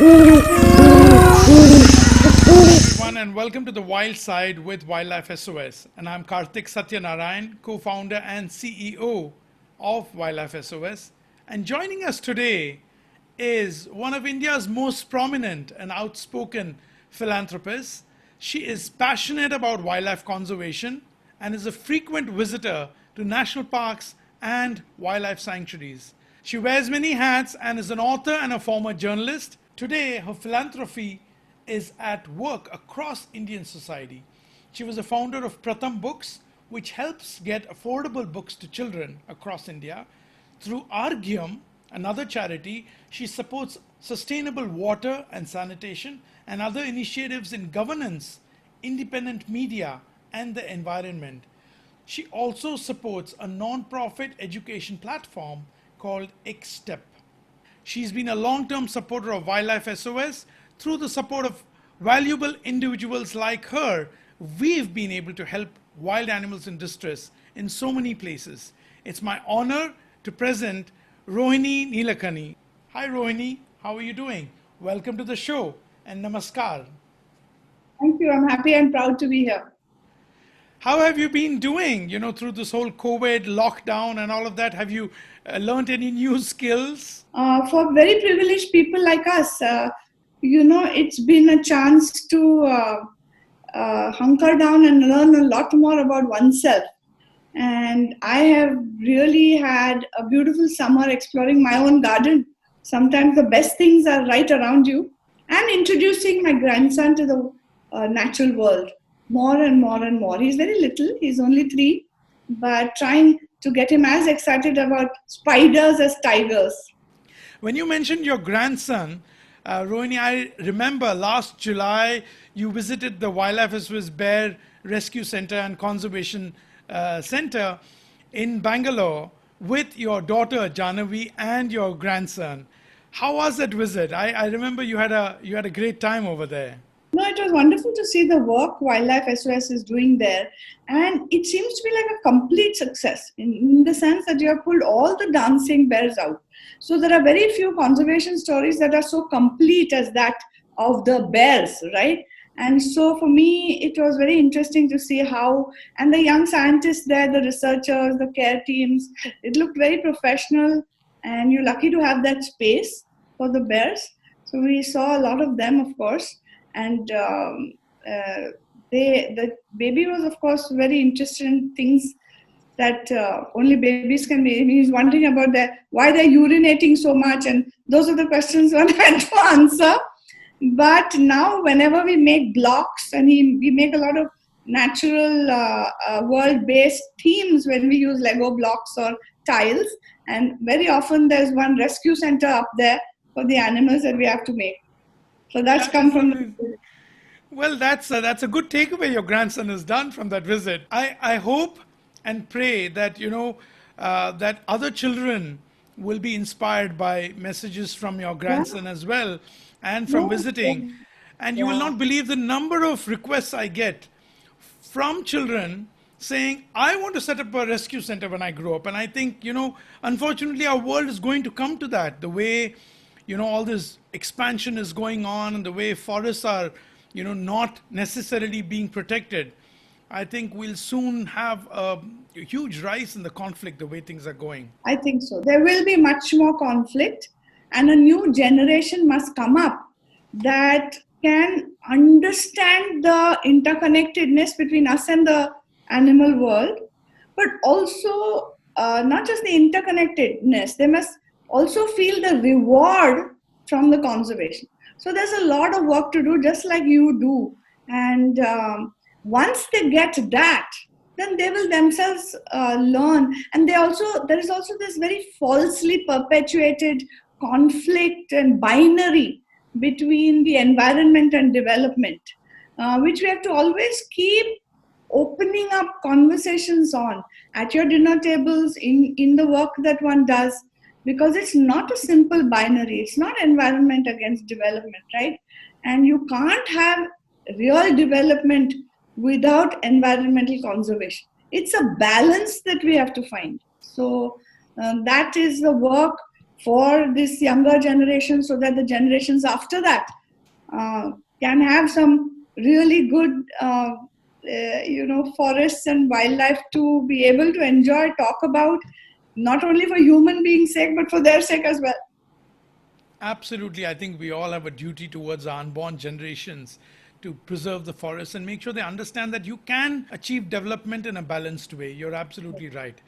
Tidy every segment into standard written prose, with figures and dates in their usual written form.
Everyone, and welcome to the Wild Side with Wildlife SOS. And I'm Kartick Satyanrayan, co-founder and CEO of Wildlife SOS. And joining us today is one of India's most prominent and outspoken philanthropists. She is passionate about wildlife conservation and is a frequent visitor to national parks and wildlife sanctuaries. She wears many hats and is an author and a former journalist. Today, her philanthropy is at work across Indian society. She was a founder of Pratham Books, which helps get affordable books to children across India. Through Argyam, another charity, she supports sustainable water and sanitation and other initiatives in governance, independent media, and the environment. She also supports a non-profit education platform called XSTEP. She's been a long-term supporter of Wildlife SOS. Through the support of valuable individuals like her, we've been able to help wild animals in distress in so many places. It's my honor to present Rohini Nilekani. Hi Rohini, how are you doing? Welcome to the show and namaskar. Thank you. I'm happy and proud to be here. How have you been doing, through this whole COVID lockdown and all of that? Have you learned any new skills? For very privileged people like us, it's been a chance to hunker down and learn a lot more about oneself. And I have really had a beautiful summer exploring my own garden. Sometimes the best things are right around you. And introducing my grandson to the natural world more and more and more. He's very little, he's only 3, but trying to get him as excited about spiders as tigers. When you mentioned your grandson, Rohini, I remember last July you visited the Wildlife SOS Bear Rescue Center and Conservation Center in Bangalore with your daughter Janavi and your grandson. How was that visit? I remember you had a great time over there. No, it was wonderful to see the work Wildlife SOS is doing there. And it seems to be like a complete success in the sense that you have pulled all the dancing bears out. So there are very few conservation stories that are so complete as that of the bears, right? And so for me, it was very interesting to see how, and the young scientists there, the researchers, the care teams, it looked very professional, and you're lucky to have that space for the bears. So we saw a lot of them, of course. And the baby was, of course, very interested in things that only babies can be. He's wondering about why they're urinating so much, and those are the questions one had to answer. But now, whenever we make blocks, and we make a lot of natural world-based themes when we use Lego blocks or tiles, and very often there's one rescue center up there for the animals that we have to make. So that's come from. Well, that's a good takeaway your grandson has done from that visit. I hope and pray that that other children will be inspired by messages from your grandson as well, and from visiting. And you will not believe the number of requests I get from children saying, I want to set up a rescue center when I grow up. And I think, unfortunately, our world is going to come to that. The way all this expansion is going on and the way forests are, not necessarily being protected, I think we'll soon have a huge rise in the conflict the way things are going. I think so. There will be much more conflict, and a new generation must come up that can understand the interconnectedness between us and the animal world, but also not just the interconnectedness, they must also feel the reward from the conservation. So there's a lot of work to do, just like you do. And once they get that, then they will themselves learn. And there is also this very falsely perpetuated conflict and binary between the environment and development, which we have to always keep opening up conversations on at your dinner tables, in the work that one does. Because it's not a simple binary. It's not environment against development, right? And you can't have real development without environmental conservation. It's a balance that we have to find. So that is the work for this younger generation, so that the generations after that can have some really good forests and wildlife to be able to enjoy, talk about, not only for human beings' sake, but for their sake as well. Absolutely. I think we all have a duty towards our unborn generations to preserve the forests and make sure they understand that you can achieve development in a balanced way. You're absolutely right.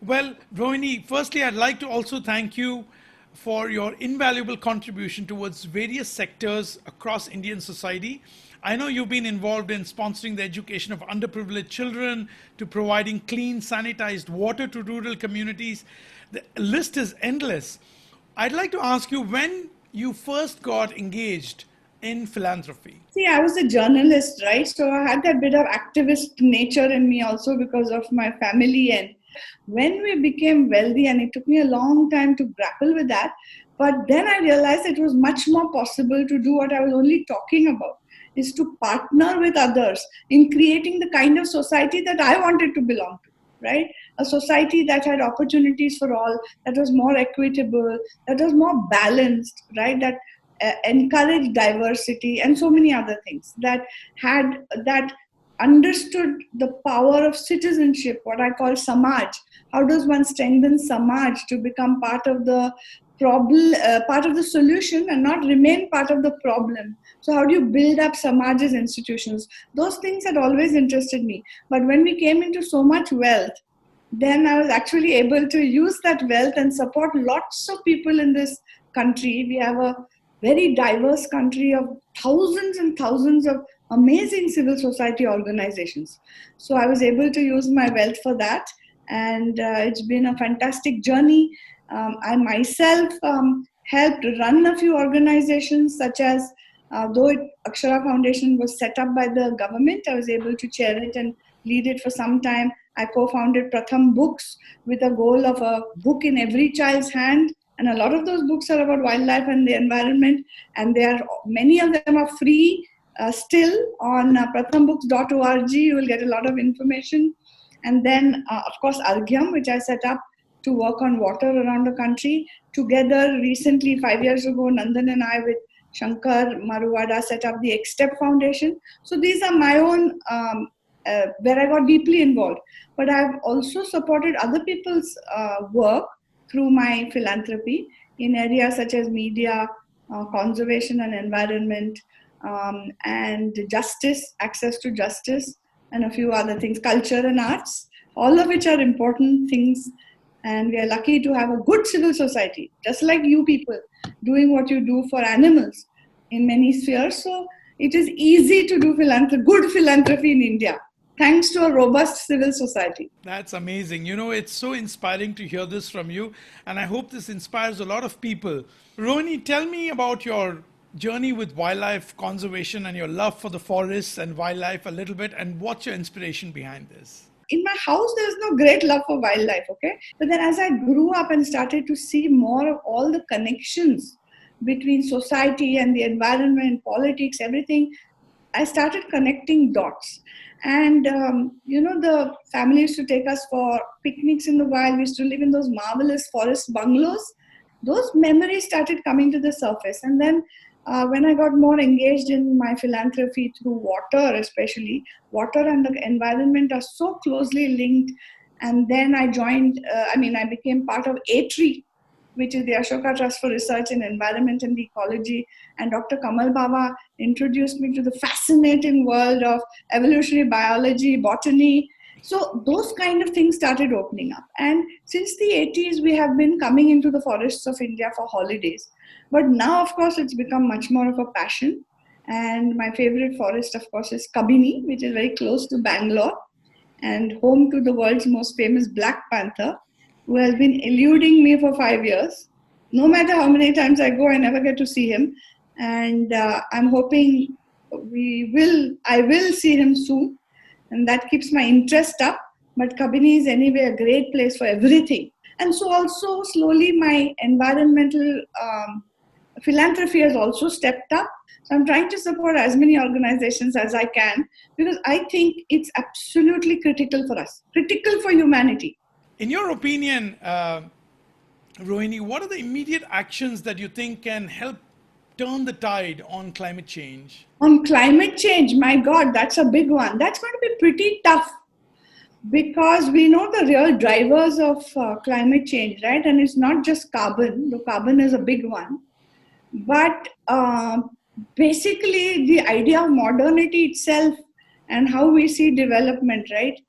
Well, Rohini, firstly, I'd like to also thank you for your invaluable contribution towards various sectors across Indian society. I know you've been involved in sponsoring the education of underprivileged children, to providing clean, sanitized water to rural communities. The list is endless. I'd like to ask you when you first got engaged in philanthropy. See, I was a journalist, right? So I had that bit of activist nature in me also because of my family. And when we became wealthy, and it took me a long time to grapple with that, but then I realized it was much more possible to do what I was only talking about, is to partner with others in creating the kind of society that I wanted to belong to, right? A society that had opportunities for all, that was more equitable, that was more balanced, right? That encouraged diversity and so many other things, that understood the power of citizenship, what I call samaj. How does one strengthen samaj to become part of the problem, part of the solution, and not remain part of the problem? So how do you build up samaj's institutions? Those things had always interested me. But when we came into so much wealth, then I was actually able to use that wealth and support lots of people in this country. We have a very diverse country of thousands and thousands of amazing civil society organizations. So I was able to use my wealth for that, and it's been a fantastic journey. I myself helped run a few organizations, such as, Akshara Foundation was set up by the government, I was able to chair it and lead it for some time. I co-founded Pratham Books with a goal of a book in every child's hand. And a lot of those books are about wildlife and the environment. And many of them are free still on prathambooks.org. You will get a lot of information. And then, of course, Argyam, which I set up to work on water around the country. Together, recently, 5 years ago, Nandan and I with Shankar Maruwada set up the X-Step Foundation. So these are my own, where I got deeply involved. But I've also supported other people's work through my philanthropy in areas such as media, conservation and environment, and justice, access to justice, and a few other things, culture and arts, all of which are important things. And we are lucky to have a good civil society, just like you people, doing what you do for animals in many spheres. So it is easy to do good philanthropy in India, thanks to a robust civil society. That's amazing. You know, it's so inspiring to hear this from you, and I hope this inspires a lot of people. Rohini, tell me about your journey with wildlife conservation and your love for the forests and wildlife a little bit, and what's your inspiration behind this? In my house, there's no great love for wildlife, okay? But then as I grew up and started to see more of all the connections between society and the environment, politics, everything, I started connecting dots. And, the family used to take us for picnics in the wild. We used to live in those marvelous forest bungalows. Those memories started coming to the surface. And then when I got more engaged in my philanthropy through water, especially, water and the environment are so closely linked. And then I I became part of A-Tree, which is the Ashoka Trust for Research in Environment and Ecology. And Dr. Kamal Baba introduced me to the fascinating world of evolutionary biology, botany. So those kind of things started opening up. And since the 80s, we have been coming into the forests of India for holidays. But now, of course, it's become much more of a passion. And my favorite forest, of course, is Kabini, which is very close to Bangalore and home to the world's most famous black panther, who has been eluding me for 5 years. No matter how many times I go, I never get to see him. And I'm hoping I will see him soon. And that keeps my interest up. But Kabini is anyway a great place for everything. And so also slowly my environmental philanthropy has also stepped up. So I'm trying to support as many organizations as I can, because I think it's absolutely critical for us, critical for humanity. In your opinion, Rohini, what are the immediate actions that you think can help turn the tide on climate change? On climate change, my God, that's a big one. That's going to be pretty tough because we know the real drivers of climate change, right? And it's not just carbon, though carbon is a big one, but basically the idea of modernity itself and how we see development, right?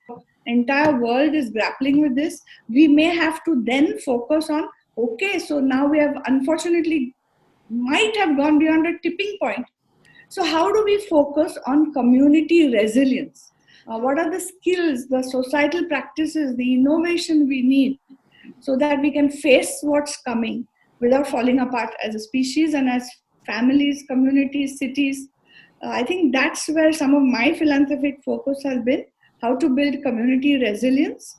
Entire world is grappling with this. We may have to then focus on, okay, so now we have unfortunately might have gone beyond a tipping point. So how do we focus on community resilience? What are the skills, the societal practices, the innovation we need so that we can face what's coming without falling apart as a species and as families, communities, cities? I think that's where some of my philanthropic focus has been, how to build community resilience,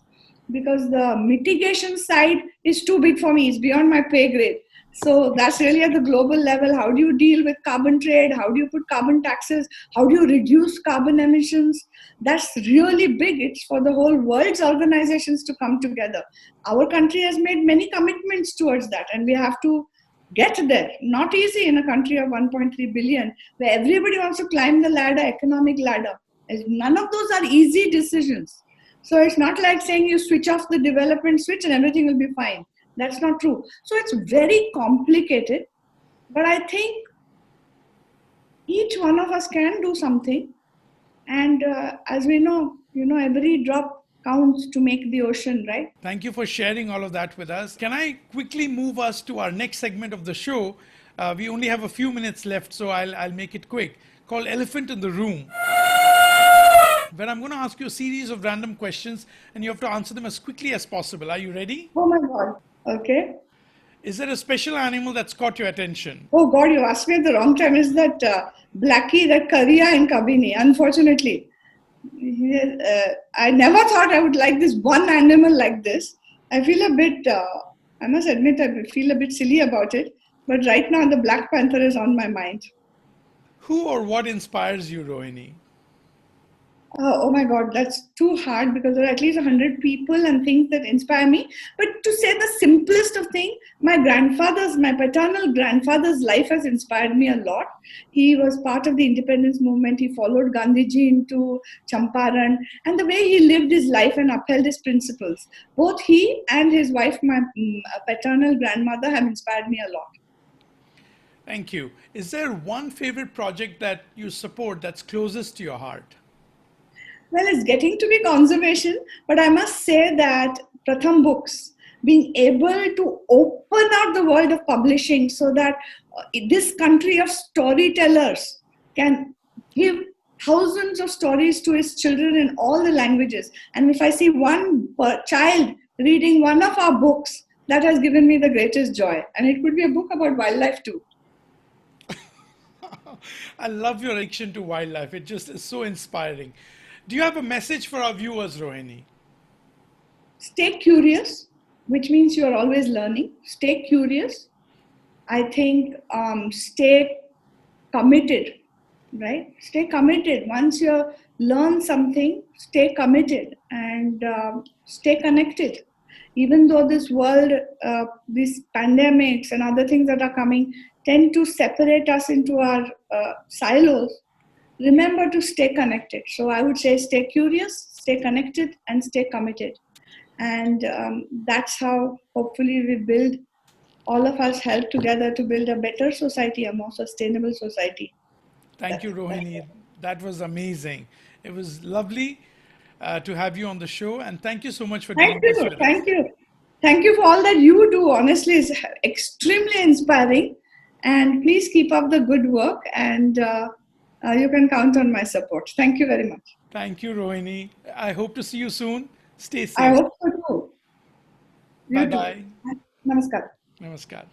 because the mitigation side is too big for me. It's beyond my pay grade. So that's really at the global level. How do you deal with carbon trade? How do you put carbon taxes? How do you reduce carbon emissions? That's really big. It's for the whole world's organizations to come together. Our country has made many commitments towards that, and we have to get there. Not easy in a country of 1.3 billion, where everybody wants to climb the ladder, economic ladder. None of those are easy decisions. So it's not like saying you switch off the development switch and everything will be fine. That's not true. So it's very complicated, but I think each one of us can do something. And as we know, every drop counts to make the ocean, right? Thank you for sharing all of that with us. Can I quickly move us to our next segment of the show? We only have a few minutes left, so I'll make it quick. Called Elephant in the Room, where I'm going to ask you a series of random questions and you have to answer them as quickly as possible. Are you ready? Oh my God. Okay. Is there a special animal that's caught your attention? Oh God, you asked me at the wrong time. Is that Blackie, that Kariya in Kabini? Unfortunately, I never thought I would like this one animal like this. I feel a bit, I must admit, I feel a bit silly about it. But right now, the Black Panther is on my mind. Who or what inspires you, Rohini? Oh my God, that's too hard because there are at least 100 people and things that inspire me. But to say the simplest of things, my paternal grandfather's life has inspired me a lot. He was part of the independence movement. He followed Gandhiji into Champaran, and the way he lived his life and upheld his principles. Both he and his wife, my paternal grandmother, have inspired me a lot. Thank you. Is there one favorite project that you support that's closest to your heart? Well, it's getting to be conservation, but I must say that Pratham Books, being able to open out the world of publishing so that this country of storytellers can give thousands of stories to its children in all the languages. And if I see one child reading one of our books, that has given me the greatest joy. And it could be a book about wildlife too. I love your addiction to wildlife. It just is so inspiring. Do you have a message for our viewers, Rohini? Stay curious, which means you are always learning. Stay curious. I think stay committed, right? Stay committed. Once you learn something, stay committed and stay connected. Even though this world, these pandemics and other things that are coming tend to separate us into our silos, remember to stay connected. So I would say stay curious, stay connected, and stay committed. And that's how hopefully we build, all of us help together to build a better society, a more sustainable society. Thank you, Rohini. That was amazing. It was lovely to have you on the show, and thank you so much for doing this with us. Thank you for all that you do. Honestly, it's extremely inspiring. And please keep up the good work, and you can count on my support. Thank you very much. Thank you, Rohini. I hope to see you soon. Stay safe. I hope so too. Bye-bye. Namaskar. Namaskar.